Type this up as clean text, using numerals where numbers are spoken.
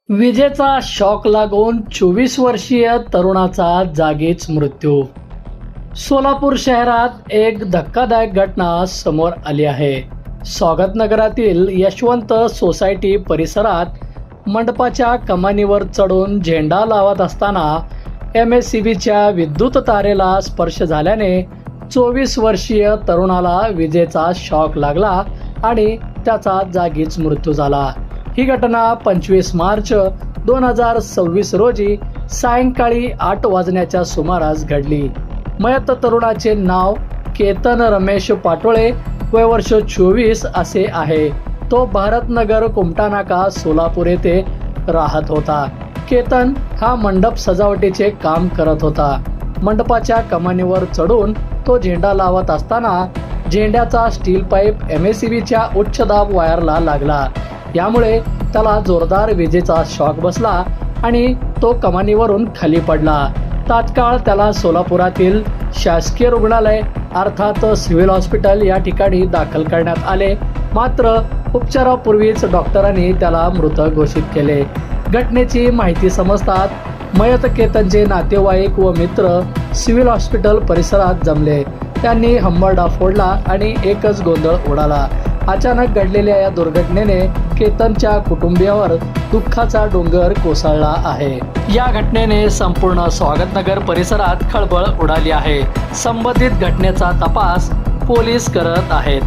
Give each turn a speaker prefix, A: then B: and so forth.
A: विजेचा शॉक लागून 24 वर्षीय तरुणाचा जागीच मृत्यू. सोलापूर शहरात एक धक्कादायक घटना समोर आली आहे. स्वागतनगरातील यशवंत सोसायटी परिसरात मंडपाच्या कमानीवर चढून झेंडा लावत असताना MSCBच्या विद्युत तारेला स्पर्श झाल्याने 24 वर्षीय तरुणाला विजेचा शॉक लागला आणि त्याचा जागीच मृत्यू झाला. ही घटना 25 मार्च 2026 रोजी सायंकाळी 8 वाजण्याच्या सुमारास घडली. मयत तरुणाचे नाव केतन रमेश पाटोळे, वय वर्ष 24 असे आहे. तो भारतनगर कुमटानाका सोलापूर येथे राहत होता. केतन हा मंडप सजावटीचे काम करत होता. मंडपाच्या कमानीवर चढून तो झेंडा लावत असताना झेंड्याचा स्टील पाईप MSCBच्या उच्च दाब वायरला लागला. यामुळे त्याला जोरदार विजेचा शॉक बसला आणि तो कमानीवरून खाली पडला. तात्काळ त्याला सोलापुरातील शासकीय रुग्णालय अर्थात सिव्हिल हॉस्पिटल या ठिकाणी दाखल करण्यात आले. मात्र उपचारापूर्वीच डॉक्टरांनी त्याला मृत घोषित केले. घटनेची माहिती समजतात मयत केतनचे नातेवाईक व मित्र सिव्हिल हॉस्पिटल परिसरात जमले. त्यांनी हंबरडा फोडला आणि एकच गोंधळ उडाला. अचानक घडलेल्या या दुर्घटनेने केतनच्या कुटुंबियावर दुःखाचा डोंगर कोसळला आहे. या घटनेने संपूर्ण स्वागतनगर परिसरात खळबळ उडाली आहे. संबंधित घटनेचा तपास पोलीस करत आहेत.